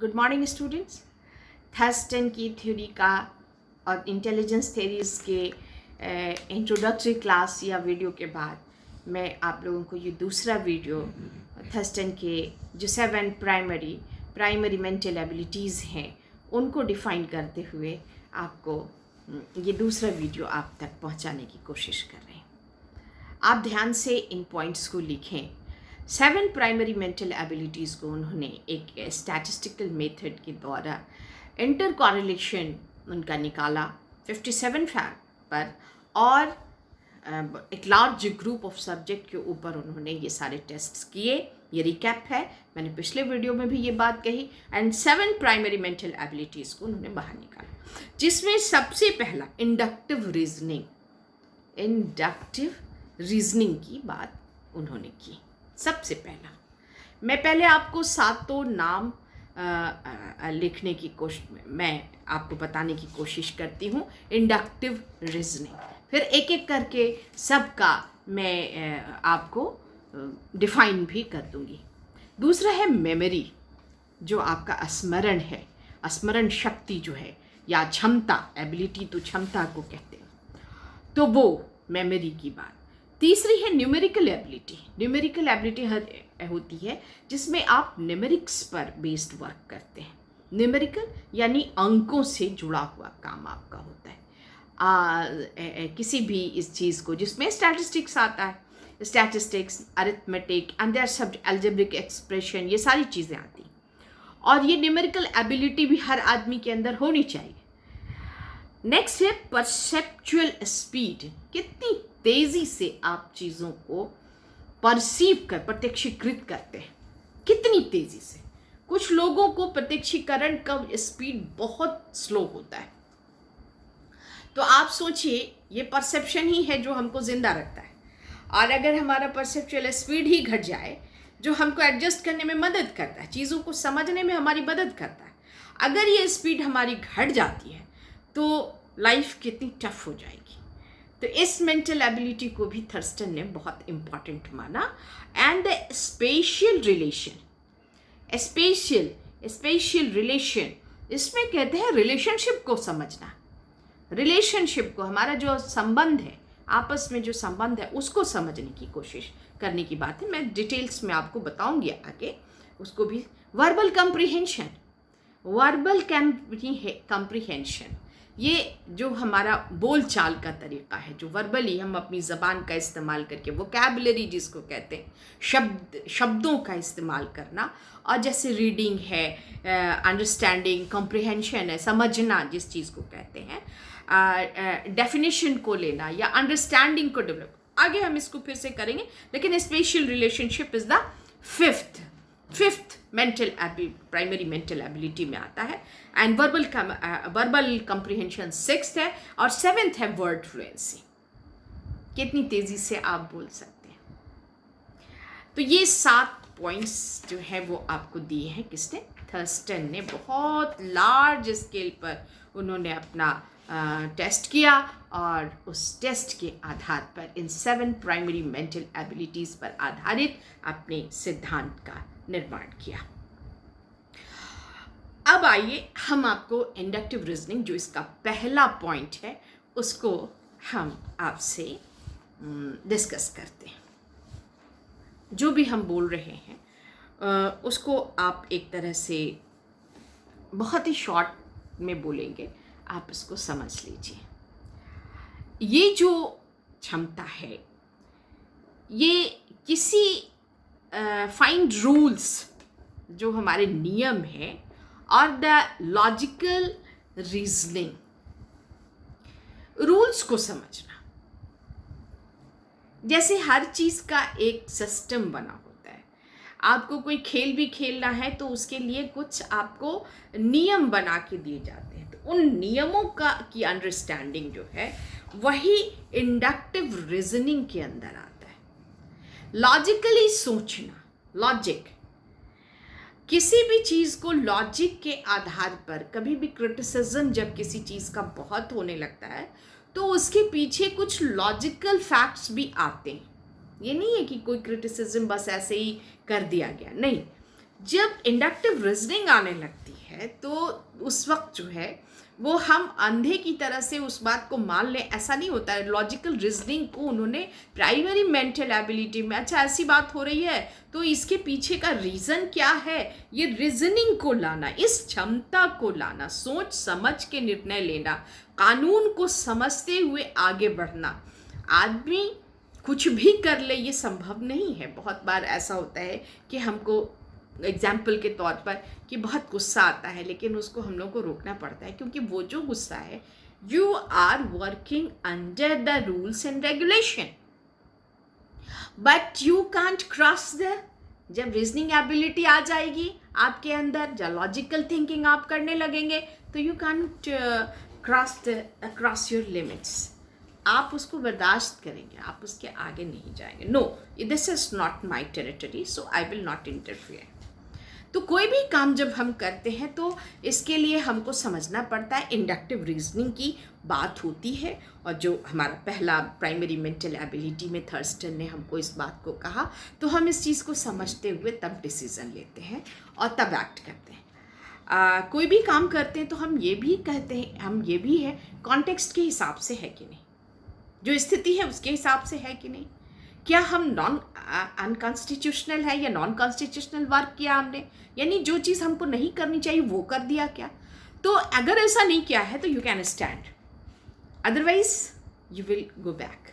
Good morning students. Thurston की theory का और इंटेलिजेंस थ्योरीज के इंट्रोडक्टरी क्लास या वीडियो के बाद मैं आप लोगों को ये दूसरा वीडियो थर्स्टन के जो 7 प्राइमरी मेंटल एबिलिटीज़ हैं उनको डिफ़ाइन करते हुए आपको ये दूसरा वीडियो आप तक पहुंचाने की कोशिश कर रहे हैं। आप ध्यान से इन पॉइंट्स को लिखें। 7 प्राइमरी मेंटल एबिलिटीज़ को उन्होंने एक स्टैटिस्टिकल मेथड के द्वारा इंटर कॉरिलेशन उनका निकाला 57 फैक्ट पर, और एक लार्ज ग्रुप ऑफ सब्जेक्ट के ऊपर उन्होंने ये सारे टेस्ट्स किए। ये रिकैप है, मैंने पिछले वीडियो में भी ये बात कही। एंड 7 प्राइमरी मेंटल एबिलिटीज़ को उन्होंने बाहर निकाला, जिसमें सबसे पहला इंडक्टिव रीजनिंग की बात उन्होंने की। सबसे पहला मैं पहले आपको 7 नाम लिखने की मैं आपको बताने की कोशिश करती हूँ। इंडक्टिव रीजनिंग, फिर एक एक करके सबका मैं आपको डिफाइन भी कर दूँगी। दूसरा है मेमोरी, जो आपका स्मरण है, स्मरण शक्ति जो है या क्षमता, एबिलिटी तो क्षमता को कहते हैं, तो वो मेमोरी की बात। तीसरी है न्यूमेरिकल एबिलिटी। न्यूमेरिकल एबिलिटी होती है जिसमें आप न्यूमेरिक्स पर बेस्ड वर्क करते हैं। न्यूमेरिकल यानी अंकों से जुड़ा हुआ काम आपका होता है। किसी भी इस चीज़ को जिसमें स्टैटिस्टिक्स आता है, स्टैटिस्टिक्स, अरिथमेटिक एंड देयर सब अलजेब्रिक एक्सप्रेशन, ये सारी चीज़ें आती हैं। और ये न्यूमेरिकल एबिलिटी भी हर आदमी के अंदर होनी चाहिए। नेक्स्ट है परसेप्चुअल स्पीड। कितनी तेज़ी से आप चीज़ों को प्रत्यक्षीकृत करते हैं, कितनी तेज़ी से। कुछ लोगों को प्रत्यक्षीकरण का स्पीड बहुत स्लो होता है। तो आप सोचिए, ये परसेप्शन ही है जो हमको जिंदा रखता है। और अगर हमारा परसेप्चुअल स्पीड ही घट जाए, जो हमको एडजस्ट करने में मदद करता है, चीज़ों को समझने में हमारी मदद करता है, अगर ये स्पीड हमारी घट जाती है तो लाइफ कितनी टफ हो जाएगी। तो इस मेंटल एबिलिटी को भी थर्स्टन ने बहुत इम्पॉर्टेंट माना। एंड द स्पेशियल रिलेशन, इसमें कहते हैं रिलेशनशिप को समझना। रिलेशनशिप को, हमारा जो संबंध है, आपस में जो संबंध है, उसको समझने की कोशिश करने की बात है। मैं डिटेल्स में आपको बताऊंगी आगे उसको भी। वर्बल कंप्रीहेंशन, ये जो हमारा बोल चाल का तरीका है, जो वर्बली हम अपनी ज़बान का इस्तेमाल करके, वोकैबुलरी जिसको कहते हैं, शब्दों का इस्तेमाल करना, और जैसे रीडिंग है, अंडरस्टैंडिंग, कॉम्प्रिहेंशन है, समझना जिस चीज़ को कहते हैं, डेफिनेशन को लेना या अंडरस्टैंडिंग को डेवलप। आगे हम इसको फिर से करेंगे, लेकिन special relationship is the fifth primary mental ability में आता है। एंड वर्बल कंप्रीहेंशन 6th है, और 7th है वर्ड फ्लुएंसी, कितनी तेजी से आप बोल सकते हैं। तो ये 7 पॉइंट्स जो है वो आपको दिए हैं किसने? थर्स्टन ने। बहुत लार्ज स्केल पर उन्होंने अपना टेस्ट किया, और उस टेस्ट के आधार पर इन 7 प्राइमरी मेंटल एबिलिटीज़ पर आधारित अपने सिद्धांत का निर्माण किया। अब आइए हम आपको इंडक्टिव रीजनिंग, जो इसका पहला पॉइंट है, उसको हम आपसे डिस्कस करते हैं। जो भी हम बोल रहे हैं उसको आप एक तरह से बहुत ही शॉर्ट में बोलेंगे, आप इसको समझ लीजिए। ये जो क्षमता है, ये किसी फाइंड रूल्स, जो हमारे नियम हैं, और द लॉजिकल रीजनिंग, रूल्स को समझना। जैसे हर चीज़ का एक सिस्टम बना होता है, आपको कोई खेल भी खेलना है तो उसके लिए कुछ आपको नियम बना के दिए जाते हैं। तो उन नियमों की अंडरस्टैंडिंग जो है, वही इंडक्टिव रीजनिंग के अंदर आता है। लॉजिकली सोचना, लॉजिक, किसी भी चीज़ को लॉजिक के आधार पर, कभी भी क्रिटिसिज्म जब किसी चीज़ का बहुत होने लगता है तो उसके पीछे कुछ लॉजिकल फैक्ट्स भी आते हैं। ये नहीं है कि कोई क्रिटिसिज्म बस ऐसे ही कर दिया गया, नहीं। जब इंडक्टिव रीजनिंग आने लगती है है तो उस वक्त जो है वो हम अंधे की तरह से उस बात को मान लें, ऐसा नहीं होता है। लॉजिकल रीजनिंग को उन्होंने प्राइमरी मेंटल एबिलिटी में, अच्छा ऐसी बात हो रही है तो इसके पीछे का रीज़न क्या है, ये रीजनिंग को लाना, इस क्षमता को लाना, सोच समझ के निर्णय लेना, कानून को समझते हुए आगे बढ़ना। आदमी कुछ भी कर ले ये संभव नहीं है। बहुत बार ऐसा होता है कि हमको एग्जाम्पल के तौर पर कि बहुत गुस्सा आता है, लेकिन उसको हम लोग को रोकना पड़ता है, क्योंकि वो जो गुस्सा है, you are working under the rules and regulation, but you can't cross the. जब रीजनिंग एबिलिटी आ जाएगी आपके अंदर, जब लॉजिकल थिंकिंग आप करने लगेंगे, तो you can't cross your limits. आप उसको बर्दाश्त करेंगे, आप उसके आगे नहीं जाएंगे। No, this is not my territory, so I will not interfere. तो कोई भी काम जब हम करते हैं तो इसके लिए हमको समझना पड़ता है, इंडक्टिव रीजनिंग की बात होती है। और जो हमारा पहला प्राइमरी मेंटल एबिलिटी में थर्स्टन ने हमको इस बात को कहा, तो हम इस चीज़ को समझते हुए तब डिसीज़न लेते हैं और तब एक्ट करते हैं। कोई भी काम करते हैं तो हम ये भी कहते हैं, हम ये भी है कॉन्टेक्स्ट के हिसाब से है कि नहीं, जो स्थिति है उसके हिसाब से है कि नहीं, क्या हम नॉन अनकॉन्स्टिट्यूशनल है या नॉन कॉन्स्टिट्यूशनल वर्क किया हमने, यानी जो चीज़ हमको नहीं करनी चाहिए वो कर दिया क्या। तो अगर ऐसा नहीं किया है तो you can stand, otherwise you will go back,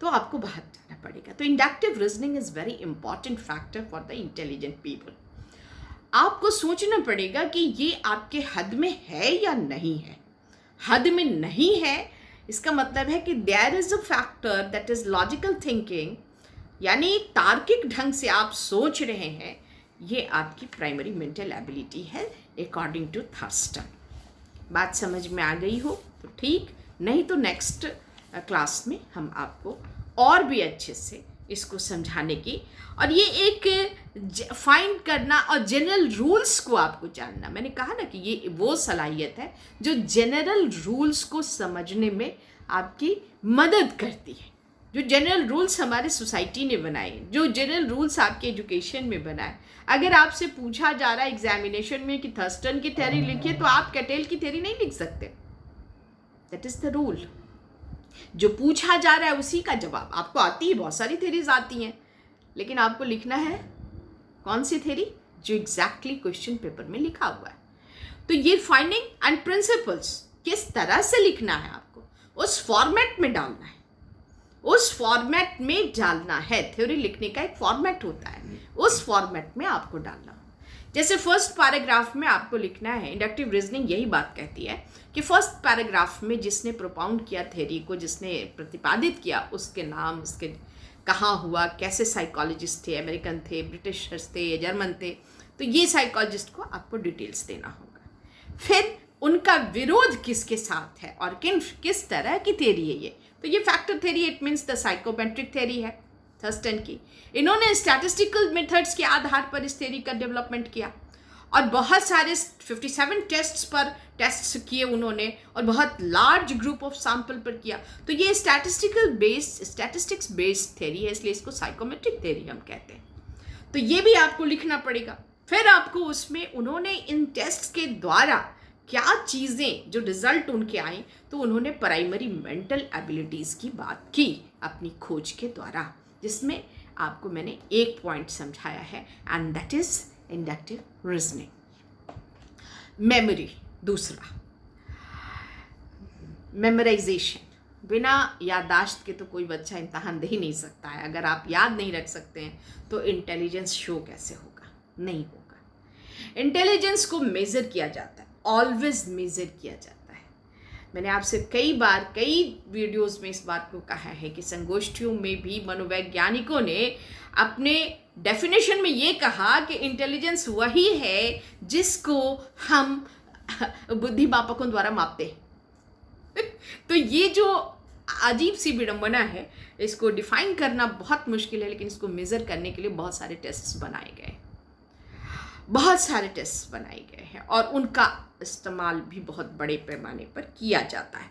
तो आपको बाहर जाना पड़ेगा। तो inductive reasoning is very important factor for the intelligent people. आपको सोचना पड़ेगा कि ये आपके हद में है या नहीं है। हद में नहीं है इसका मतलब है कि there is a factor that is logical thinking, यानी तार्किक ढंग से आप सोच रहे हैं, ये आपकी प्राइमरी मेंटल एबिलिटी है अकॉर्डिंग टू थर्स्टन। बात समझ में आ गई हो तो ठीक, नहीं तो नेक्स्ट क्लास में हम आपको और भी अच्छे से इसको समझाने की, और ये एक फाइंड करना और जनरल रूल्स को आपको जानना। मैंने कहा ना कि ये वो सलाहियत है जो जनरल रूल्स को समझने में आपकी मदद करती है। जो जनरल रूल्स हमारे सोसाइटी ने बनाए, जो जनरल रूल्स आपके एजुकेशन में बनाए, अगर आपसे पूछा जा रहा है एग्जामिनेशन में कि थर्स्टन की थ्योरी लिखिए, तो आप कैटेल की थ्योरी नहीं लिख सकते। That is the rule. जो पूछा जा रहा है उसी का जवाब आपको आती है। बहुत सारी थ्योरीज आती हैं, लेकिन आपको लिखना है कौन सी थ्योरी, जो एग्जैक्टली क्वेश्चन पेपर में लिखा हुआ है। तो ये फाइंडिंग एंड प्रिंसिपल्स किस तरह से लिखना है, आपको उस फॉर्मेट में डालना है, उस फॉर्मेट में डालना है। थ्योरी लिखने का एक फॉर्मेट होता है, उस फॉर्मेट में आपको डालना। जैसे फर्स्ट पैराग्राफ में आपको लिखना है, इंडक्टिव रीजनिंग यही बात कहती है कि फर्स्ट पैराग्राफ में जिसने प्रोपाउंड किया थ्योरी को, जिसने प्रतिपादित किया, उसके नाम, उसके कहाँ हुआ, कैसे साइकोलॉजिस्ट थे, अमेरिकन थे, ब्रिटिशर्स थे या जर्मन थे, तो ये साइकोलॉजिस्ट को आपको डिटेल्स देना होगा। फिर उनका विरोध किसके साथ है और किस तरह की थ्योरी है ये, तो ये factor theory, it means the psychometric theory है थर्स्टन की। इन्होंने स्टैटिस्टिकल मेथड्स के आधार पर इस थ्योरी का डेवलपमेंट किया और बहुत सारे 57 टेस्ट्स पर टेस्ट्स किए उन्होंने, और बहुत लार्ज ग्रुप ऑफ सैंपल पर किया। तो ये स्टैटिस्टिक्स बेस्ड थ्योरी है, इसलिए इसको साइकोमेट्रिक थ्योरी हम कहते हैं। तो ये भी आपको लिखना पड़ेगा। फिर आपको उसमें उन्होंने इन टेस्ट्स के द्वारा क्या चीज़ें, जो रिजल्ट उनके आए, तो उन्होंने प्राइमरी मेंटल एबिलिटीज़ की बात की अपनी खोज के द्वारा, जिसमें आपको मैंने एक पॉइंट समझाया है, and that is inductive reasoning. Memory, दूसरा मेमोराइजेशन। बिना याददाश्त के तो कोई बच्चा इम्तहान दे ही नहीं सकता है। अगर आप याद नहीं रख सकते हैं तो इंटेलिजेंस शो कैसे होगा, नहीं होगा। इंटेलिजेंस को मेज़र किया जाता है, ऑलवेज मेज़र किया जाता है। मैंने आपसे कई बार कई वीडियोस में इस बात को कहा है कि संगोष्ठियों में भी मनोवैज्ञानिकों ने अपने डेफिनेशन में ये कहा कि इंटेलिजेंस वही है जिसको हम बुद्धि मापकों द्वारा मापते हैं। तो ये जो अजीब सी विडंबना है, इसको डिफाइन करना बहुत मुश्किल है, लेकिन इसको मेज़र करने के लिए बहुत सारे टेस्ट्स बनाए गए, बहुत सारे टेस्ट बनाए गए हैं और उनका इस्तेमाल भी बहुत बड़े पैमाने पर किया जाता है।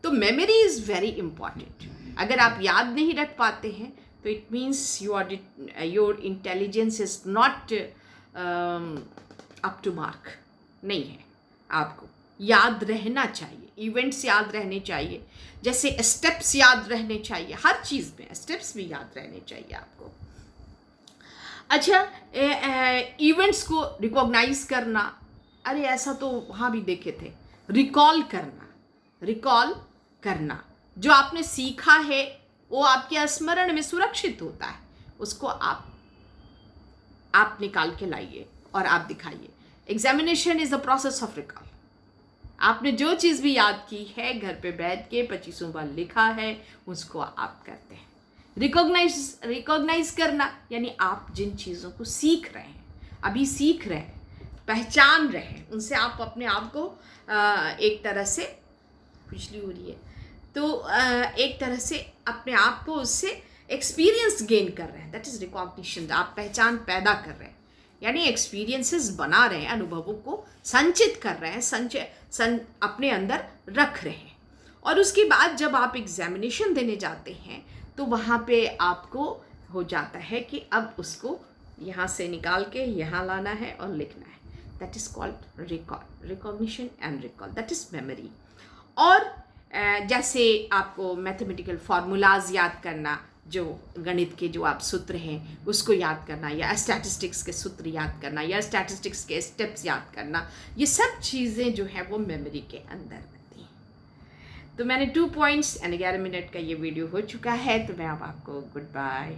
तो मेमोरी इज़ वेरी इंपॉर्टेंट। अगर आप याद नहीं रख पाते हैं तो it means your intelligence is not up to mark. नहीं है। आपको याद रहना चाहिए, इवेंट्स याद रहने चाहिए, जैसे स्टेप्स याद रहने चाहिए, हर चीज़ में स्टेप्स भी याद रहने चाहिए आपको। अच्छा, इवेंट्स को रिकॉग्नाइज करना, अरे ऐसा तो वहाँ भी देखे थे। रिकॉल करना जो आपने सीखा है वो आपके स्मरण में सुरक्षित होता है, उसको आप निकाल के लाइए और आप दिखाइए। Examination is the process of recall. आपने जो चीज़ भी याद की है घर पे बैठ के 25 बार लिखा है, उसको आप करते हैं। रिकॉग्नाइज करना यानी आप जिन चीज़ों को सीख रहे हैं, अभी सीख रहे हैं, पहचान रहे हैं, उनसे आप अपने आप को एक तरह से, खुजली हो रही है तो एक तरह से अपने आप को उससे एक्सपीरियंस गेन कर रहे हैं। That is recognition. आप पहचान पैदा कर रहे हैं, यानी एक्सपीरियंसेस बना रहे हैं, अनुभवों को संचित कर रहे हैं, अपने अंदर रख रहे हैं। और उसके बाद जब आप एग्जामिनेशन देने जाते हैं तो वहाँ पे आपको हो जाता है कि अब उसको यहाँ से निकाल के यहाँ लाना है और लिखना है। That is called recognition and recall, that is memory. और जैसे आपको मैथमेटिकल फार्मूलाज याद करना, जो गणित के जो आप सूत्र हैं उसको याद करना, या स्टैटिस्टिक्स के सूत्र याद करना, या स्टैटिस्टिक्स के स्टेप्स याद करना, ये सब चीज़ें जो है वो मेमोरी के अंदर रहती हैं। तो मैंने 2 पॉइंट्स एंड 11 मिनट का ये वीडियो हो चुका है, तो मैं अब आपको गुड बाय।